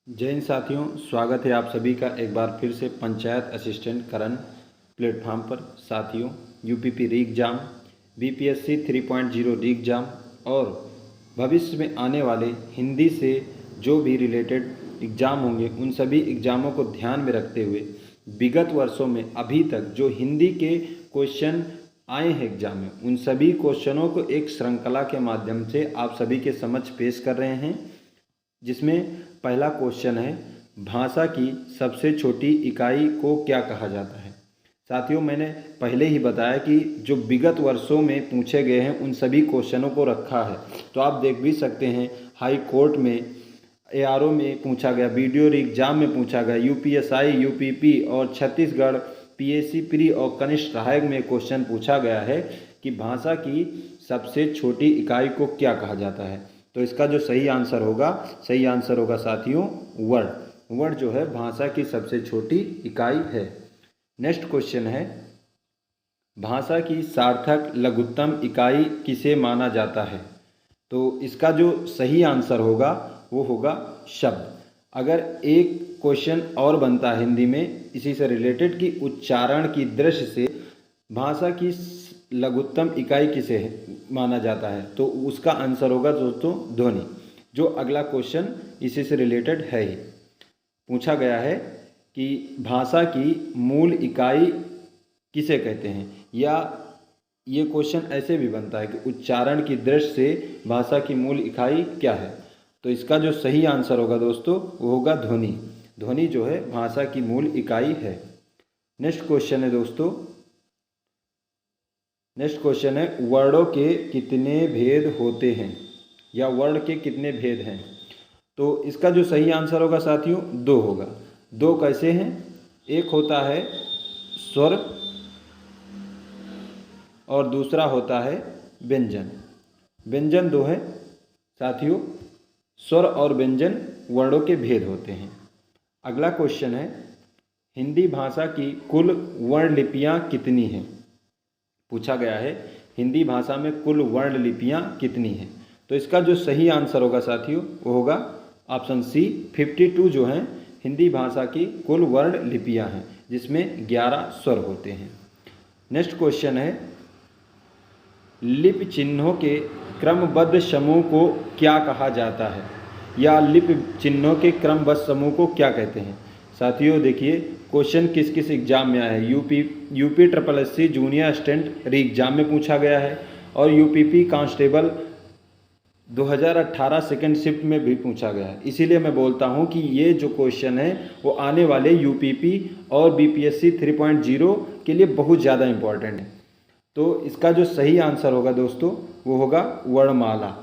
जय हिंद साथियों, स्वागत है आप सभी का एक बार फिर से पंचायत असिस्टेंट करण प्लेटफॉर्म पर। साथियों, यूपीपी री एग्ज़ाम, बीपीएससी 3.0 री एग्ज़ाम और भविष्य में आने वाले हिंदी से जो भी रिलेटेड एग्ज़ाम होंगे उन सभी एग्ज़ामों को ध्यान में रखते हुए विगत वर्षों में अभी तक जो हिंदी के क्वेश्चन आए हैं एग्ज़ाम में, उन सभी क्वेश्चनों को एक श्रृंखला के माध्यम से आप सभी के समक्ष पेश कर रहे हैं। जिसमें पहला क्वेश्चन है, भाषा की सबसे छोटी इकाई को क्या कहा जाता है। साथियों, मैंने पहले ही बताया कि जो विगत वर्षों में पूछे गए हैं उन सभी क्वेश्चनों को रखा है, तो आप देख भी सकते हैं। हाई कोर्ट में, एआरओ में पूछा गया, वीडियो एग्जाम में पूछा गया, यूपीएसआई, यूपीपी और छत्तीसगढ़ पीएससी प्री और कनिष्ठ सहायक में क्वेश्चन पूछा गया है कि भाषा की सबसे छोटी इकाई को क्या कहा जाता है। तो इसका जो सही आंसर होगा साथियों वर्ड। वर्ड जो है भाषा की सबसे छोटी इकाई है। नेक्स्ट क्वेश्चन है, भाषा की सार्थक लघुत्तम इकाई किसे माना जाता है। तो इसका जो सही आंसर होगा वो होगा शब्द। अगर एक क्वेश्चन और बनता है हिंदी में इसी से रिलेटेड कि उच्चारण की दृष्टि से भाषा की लघुत्तम इकाई किसे माना जाता है, तो उसका आंसर होगा दोस्तों ध्वनि। जो अगला क्वेश्चन इसी से रिलेटेड है ही। पूछा गया है कि भाषा की मूल इकाई किसे कहते हैं, या ये क्वेश्चन ऐसे भी बनता है कि उच्चारण की दृष्टि से भाषा की मूल इकाई क्या है। तो इसका जो सही आंसर होगा दोस्तों वो होगा ध्वनि। ध्वनि जो है भाषा की मूल इकाई है। नेक्स्ट क्वेश्चन है दोस्तों, वर्णों के कितने भेद होते हैं, या वर्ण के कितने भेद हैं। तो इसका जो सही आंसर होगा साथियों 2 होगा। 2 कैसे हैं, एक होता है स्वर और दूसरा होता है व्यंजन। व्यंजन 2 है साथियों, स्वर और व्यंजन वर्णों के भेद होते हैं। अगला क्वेश्चन है, हिंदी भाषा की कुल वर्ण लिपियाँ कितनी हैं। पूछा गया है हिंदी भाषा में कुल वर्ण लिपियाँ कितनी हैं। तो इसका जो सही आंसर होगा साथियों वो होगा ऑप्शन सी, 52 जो हैं हिंदी भाषा की कुल वर्ण लिपियाँ हैं, जिसमें 11 स्वर होते हैं। नेक्स्ट क्वेश्चन है, लिपि चिन्हों के क्रमबद्ध समूह को क्या कहा जाता है, या लिपि चिन्हों के क्रमबद्ध समूह को क्या कहते हैं। साथियों देखिए, क्वेश्चन किस किस एग्जाम में आया है। UP triple SC junior assistant री एग्जाम में पूछा गया है, और यूपीपी कांस्टेबल 2018 सेकेंड शिफ्ट में भी पूछा गया है। इसीलिए मैं बोलता हूं कि ये जो क्वेश्चन है वो आने वाले यूपीपी और बीपीएससी 3.0 के लिए बहुत ज़्यादा इम्पोर्टेंट है। तो इसका जो सही आंसर होगा दोस्तों वो होगा वर्णमाला।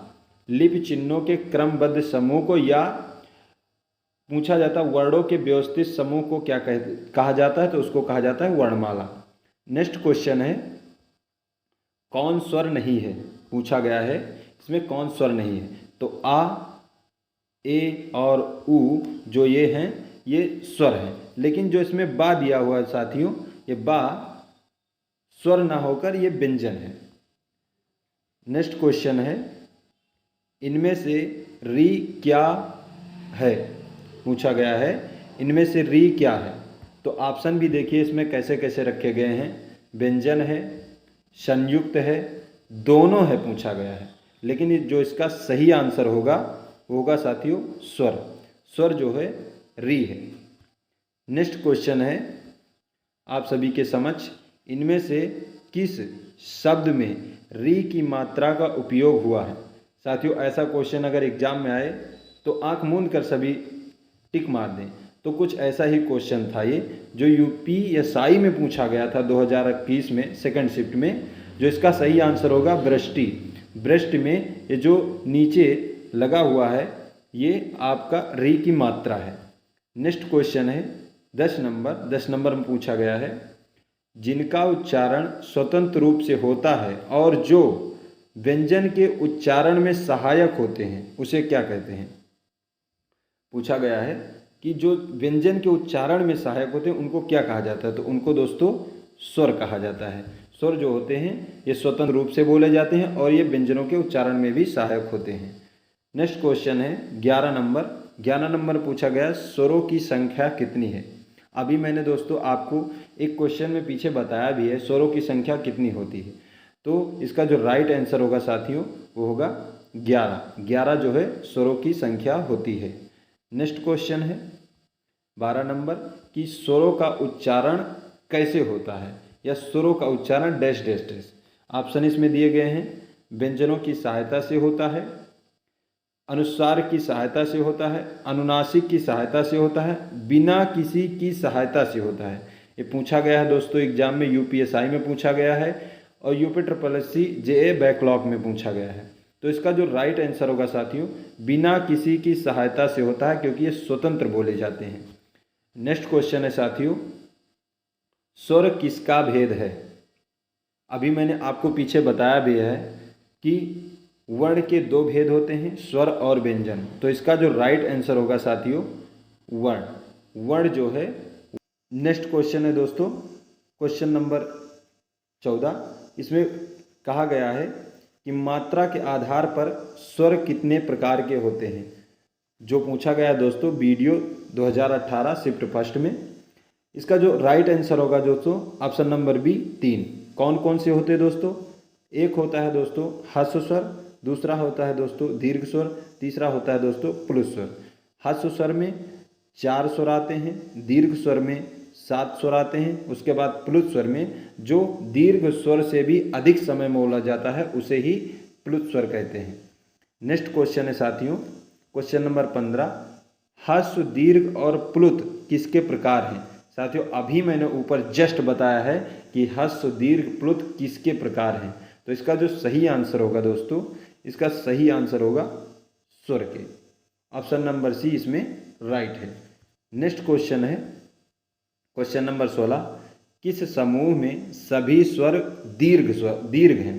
लिपि चिन्हों के क्रमबद्ध समूह को, या पूछा जाता है वर्णों के व्यवस्थित समूह को क्या कहा जाता है, तो उसको कहा जाता है वर्णमाला। नेक्स्ट क्वेश्चन है, कौन स्वर नहीं है। पूछा गया है इसमें कौन स्वर नहीं है। तो आ, ए और उ जो ये हैं ये स्वर हैं, लेकिन जो इसमें बा दिया हुआ है साथियों, ये बा स्वर ना होकर ये व्यंजन है। नेक्स्ट क्वेश्चन है, इनमें से री क्या है। पूछा गया है इनमें से री क्या है। तो ऑप्शन भी देखिए इसमें कैसे कैसे रखे गए हैं। व्यंजन है, संयुक्त है, दोनों है पूछा गया है। लेकिन जो इसका सही आंसर होगा वो होगा साथियों स्वर। स्वर जो है री है। नेक्स्ट क्वेश्चन है आप सभी के समक्ष, इनमें से किस शब्द में री की मात्रा का उपयोग हुआ है। साथियों ऐसा क्वेश्चन अगर एग्जाम में आए तो आंख मूंद कर सभी टिक मार दें। तो कुछ ऐसा ही क्वेश्चन था ये, जो यूपीएसआई में पूछा गया था 2021 में सेकंड शिफ्ट में। जो इसका सही आंसर होगा वृष्टि। वृष्टि में ये जो नीचे लगा हुआ है ये आपका री की मात्रा है। नेक्स्ट क्वेश्चन है 10 नंबर में पूछा गया है, जिनका उच्चारण स्वतंत्र रूप से होता है और जो व्यंजन के उच्चारण में सहायक होते हैं उसे क्या कहते हैं। पूछा गया है कि जो व्यंजन के उच्चारण में सहायक होते हैं उनको क्या कहा जाता है। तो उनको दोस्तों स्वर कहा जाता है। स्वर जो होते हैं ये स्वतंत्र रूप से बोले जाते हैं और ये व्यंजनों के उच्चारण में भी सहायक होते हैं। नेक्स्ट क्वेश्चन है 11 नंबर, 11 नंबर पूछा गया स्वरों की संख्या कितनी है। अभी मैंने दोस्तों आपको एक क्वेश्चन में पीछे बताया भी है स्वरों की संख्या कितनी होती है। तो इसका जो राइट आंसर होगा साथियों वो होगा 11। 11 जो है स्वरों की संख्या होती है। नेक्स्ट क्वेश्चन है 12 नंबर कि स्वरों का उच्चारण कैसे होता है, या स्वरों का उच्चारण डैश डैश डैश। ऑप्शन इसमें दिए गए हैं। व्यंजनों की सहायता से होता है, अनुस्वार की सहायता से होता है, अनुनासिक की सहायता से होता है, बिना किसी की सहायता से होता है। ये पूछा गया है दोस्तों एग्जाम में, यूपीएसआई में पूछा गया है और UP triple S C JA backlog में पूछा गया है। तो इसका जो राइट आंसर होगा साथियों बिना किसी की सहायता से होता है, क्योंकि ये स्वतंत्र बोले जाते हैं। नेक्स्ट क्वेश्चन है साथियों स्वर किसका भेद है। अभी मैंने आपको पीछे बताया भी है कि वर्ण के दो भेद होते हैं, स्वर और व्यंजन। तो इसका जो राइट आंसर होगा साथियों वर्ण। वर्ण जो है। नेक्स्ट क्वेश्चन है दोस्तों क्वेश्चन नंबर 14। इसमें कहा गया है कि मात्रा के आधार पर स्वर कितने प्रकार के होते हैं। जो पूछा गया है दोस्तों वीडियो 2018 शिफ्ट फर्स्ट में। इसका जो राइट आंसर होगा दोस्तों ऑप्शन नंबर बी 3। कौन कौन से होते हैं दोस्तों। एक होता है दोस्तों ह्रस्व स्वर, दूसरा होता है दोस्तों दीर्घ स्वर, तीसरा होता है दोस्तों प्लुत स्वर। ह्रस्व स्वर में 4 स्वर आते हैं, दीर्घ स्वर में 7 स्वर आते हैं, उसके बाद प्लुत स्वर में जो दीर्घ स्वर से भी अधिक समय में बोला जाता है उसे ही प्लुत स्वर कहते हैं। नेक्स्ट क्वेश्चन है साथियों क्वेश्चन नंबर 15। ह्रस्व दीर्घ और प्लुत किसके प्रकार हैं। साथियों अभी मैंने ऊपर जस्ट बताया है कि ह्रस्व दीर्घ प्लुत किसके प्रकार हैं। तो इसका जो सही आंसर होगा दोस्तों इसका सही आंसर होगा स्वर के। ऑप्शन नंबर सी इसमें राइट है। नेक्स्ट क्वेश्चन है क्वेश्चन नंबर 16। किस समूह में सभी स्वर दीर्घ हैं।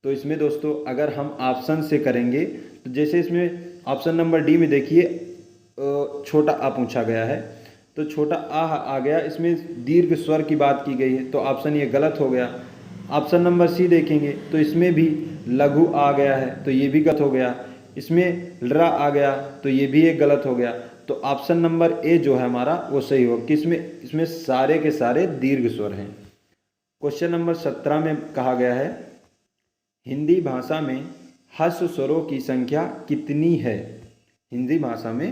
तो इसमें दोस्तों अगर हम ऑप्शन से करेंगे तो जैसे इसमें ऑप्शन नंबर डी में देखिए छोटा आ पूछा गया है, तो छोटा आ गया, इसमें दीर्घ स्वर की बात की गई है तो ऑप्शन ये गलत हो गया। ऑप्शन नंबर सी देखेंगे तो इसमें भी लघु आ गया है तो ये भी गलत हो गया। इसमें रा आ गया तो ये भी एक गलत हो गया। तो ऑप्शन नंबर ए जो है हमारा वो सही होगा कि इसमें सारे के सारे दीर्घ स्वर हैं। क्वेश्चन नंबर 17 में कहा गया है हिंदी भाषा में ह्रस्व स्वरों की संख्या कितनी है। हिंदी भाषा में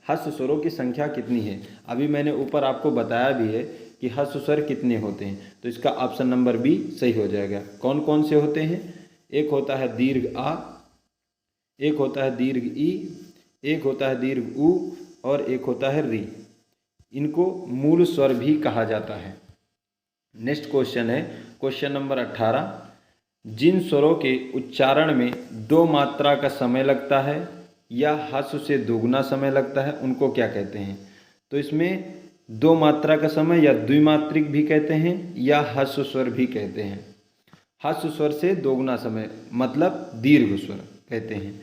ह्रस्व स्वरों की संख्या कितनी है। अभी मैंने ऊपर आपको बताया भी है कि ह्रस्व स्वर कितने होते हैं, तो इसका ऑप्शन नंबर बी सही हो जाएगा। कौन कौन से होते हैं। एक होता है दीर्घ आ, एक होता है दीर्घ ई, एक होता है दीर्घ उ और एक होता है री। इनको मूल स्वर भी कहा जाता है। नेक्स्ट क्वेश्चन है क्वेश्चन नंबर 18। जिन स्वरों के उच्चारण में 2 मात्रा का समय लगता है या ह्रस्व से दोगुना समय लगता है उनको क्या कहते हैं। तो इसमें 2 मात्रा का समय या द्विमात्रिक भी कहते हैं या ह्रस्व स्वर भी कहते हैं। ह्रस्व स्वर से दोगुना समय मतलब दीर्घ स्वर कहते हैं।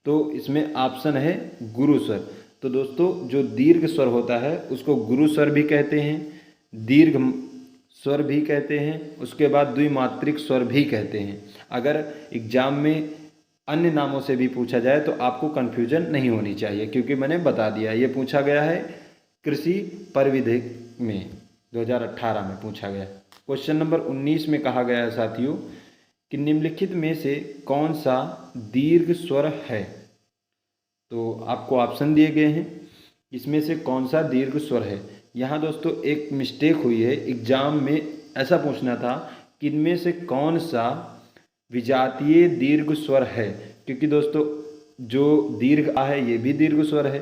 तो इसमें ऑप्शन है गुरु स्वर। तो दोस्तों जो दीर्घ स्वर होता है उसको गुरु स्वर भी कहते हैं, दीर्घ स्वर भी कहते हैं, उसके बाद द्विमात्रिक स्वर भी कहते हैं। अगर एग्जाम में अन्य नामों से भी पूछा जाए तो आपको कन्फ्यूजन नहीं होनी चाहिए, क्योंकि मैंने बता दिया ये पूछा गया है कृषि परिविधिक में 2018 में पूछा गया। क्वेश्चन नंबर 19 में कहा गया है साथियों कि निम्नलिखित में से कौन सा दीर्घ स्वर है। तो आपको ऑप्शन दिए गए हैं इसमें से कौन सा दीर्घ स्वर है। यहाँ दोस्तों एक मिस्टेक हुई है, एग्जाम में ऐसा पूछना था कि इनमें से कौन सा विजातीय दीर्घ स्वर है, क्योंकि दोस्तों जो दीर्घ आ है ये भी दीर्घ स्वर है।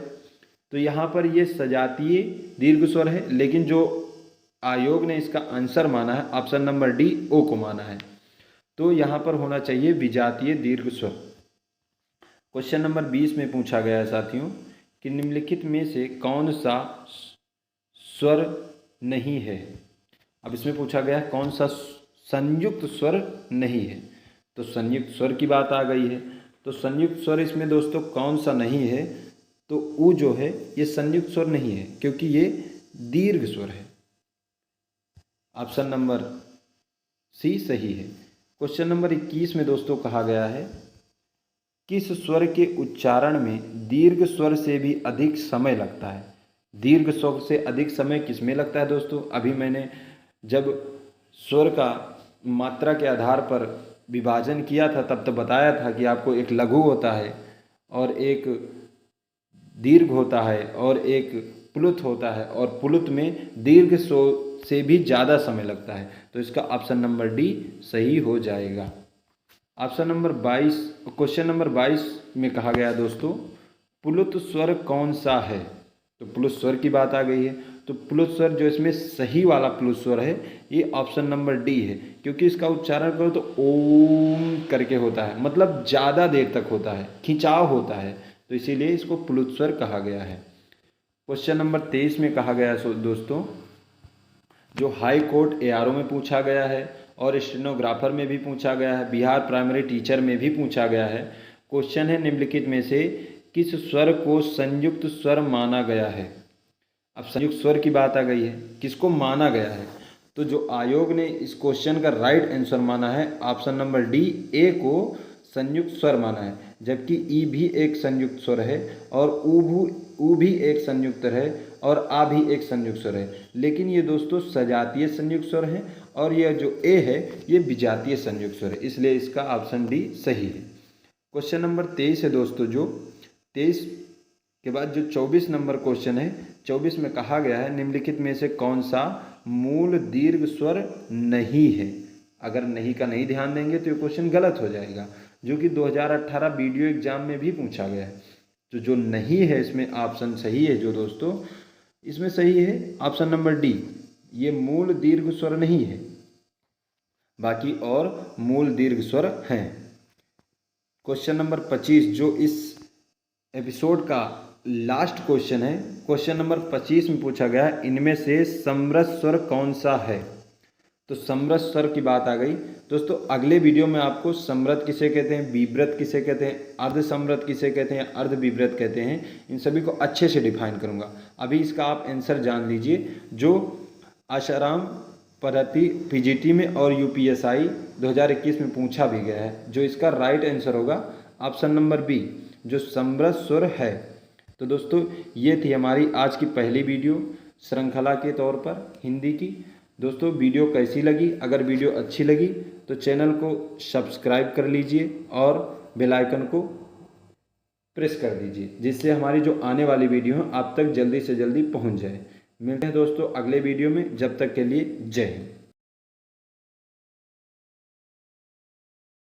तो यहाँ पर ये सजातीय दीर्घ स्वर है, लेकिन जो आयोग ने इसका आंसर माना है ऑप्शन नंबर डी ओ को माना है। तो यहाँ पर होना चाहिए विजातीय दीर्घ स्वर। क्वेश्चन नंबर 20 में पूछा गया है साथियों कि निम्नलिखित में से कौन सा स्वर नहीं है। अब इसमें पूछा गया है कौन सा संयुक्त स्वर नहीं है। तो संयुक्त स्वर की बात आ गई है, तो संयुक्त स्वर इसमें दोस्तों कौन सा नहीं है। तो उ जो है ये संयुक्त स्वर नहीं है, क्योंकि ये दीर्घ स्वर है। ऑप्शन नंबर सी सही है। क्वेश्चन नंबर 21 में दोस्तों कहा गया है किस स्वर के उच्चारण में दीर्घ स्वर से भी अधिक समय लगता है? दीर्घ स्वर से अधिक समय किस में लगता है दोस्तों? अभी मैंने जब स्वर का मात्रा के आधार पर विभाजन किया था तब तो बताया था कि आपको एक लघु होता है और एक दीर्घ होता है और एक प्लुत होता है, और प्लुत में दीर्घ स्वर से भी ज़्यादा समय लगता है। तो इसका ऑप्शन नंबर डी सही हो जाएगा। ऑप्शन नंबर 22, क्वेश्चन नंबर 22 में कहा गया दोस्तों, प्लुत स्वर कौन सा है? तो प्लुत स्वर की बात आ गई है। तो प्लुत स्वर जो इसमें सही वाला प्लुत स्वर है ये ऑप्शन नंबर डी है, क्योंकि इसका उच्चारण करो तो ओम करके होता है, मतलब ज़्यादा देर तक होता है, खिंचाव होता है, तो इसीलिए इसको प्लुत स्वर कहा गया है। क्वेश्चन नंबर 23 में कहा गया दोस्तों, जो हाई कोर्ट एआरओ में पूछा गया है और स्टेनोग्राफर में भी पूछा गया है, बिहार प्राइमरी टीचर में भी पूछा गया है। क्वेश्चन है, निम्नलिखित में से किस स्वर को संयुक्त स्वर माना गया है? अब संयुक्त स्वर की बात आ गई है, किसको माना गया है? तो जो आयोग ने इस क्वेश्चन का राइट आंसर माना है ऑप्शन नंबर डी, ए को संयुक्त स्वर माना है, जबकि ई भी एक संयुक्त स्वर है और ऊ भी एक संयुक्त है और आ भी एक संयुक्त स्वर है, लेकिन ये दोस्तों सजातीय संयुक्त स्वर है और यह जो ए है ये विजातीय संयुक्त स्वर है, इसलिए इसका ऑप्शन डी सही है। क्वेश्चन नंबर 23 है दोस्तों, जो 23 के बाद जो 24 नंबर क्वेश्चन है, 24 में कहा गया है, निम्नलिखित में से कौन सा मूल दीर्घ स्वर नहीं है? अगर नहीं का नहीं ध्यान देंगे तो ये क्वेश्चन गलत हो जाएगा, जो कि 2018 वीडियो एग्जाम में भी पूछा गया है। तो जो नहीं है इसमें ऑप्शन सही है जो दोस्तों, इसमें सही है ऑप्शन नंबर डी, ये मूल दीर्घ स्वर नहीं है, बाकी और मूल दीर्घ स्वर हैं। क्वेश्चन नंबर 25 जो इस एपिसोड का लास्ट क्वेश्चन है, क्वेश्चन नंबर 25 में पूछा गया है, इनमें से समरस स्वर कौन सा है? तो समरस स्वर की बात आ गई दोस्तों। अगले वीडियो में आपको समृत किसे कहते हैं, विव्रत किसे कहते हैं, अर्ध समृत किसे कहते हैं, अर्ध विव्रत कहते हैं, इन सभी को अच्छे से डिफाइन करूंगा। अभी इसका आप आंसर जान लीजिए, जो आशाराम पद्धति पीजीटी में और यूपीएसआई 2021 में पूछा भी गया है। जो इसका राइट आंसर होगा ऑप्शन नंबर बी, जो समरस स्वर है। तो दोस्तों ये थी हमारी आज की पहली वीडियो श्रृंखला के तौर पर हिंदी की। दोस्तों वीडियो कैसी लगी? अगर वीडियो अच्छी लगी तो चैनल को सब्सक्राइब कर लीजिए और बेल आइकन को प्रेस कर दीजिए, जिससे हमारी जो आने वाली वीडियो है आप तक जल्दी से जल्दी पहुंच जाए। मिलते हैं दोस्तों अगले वीडियो में, जब तक के लिए जय हिंद।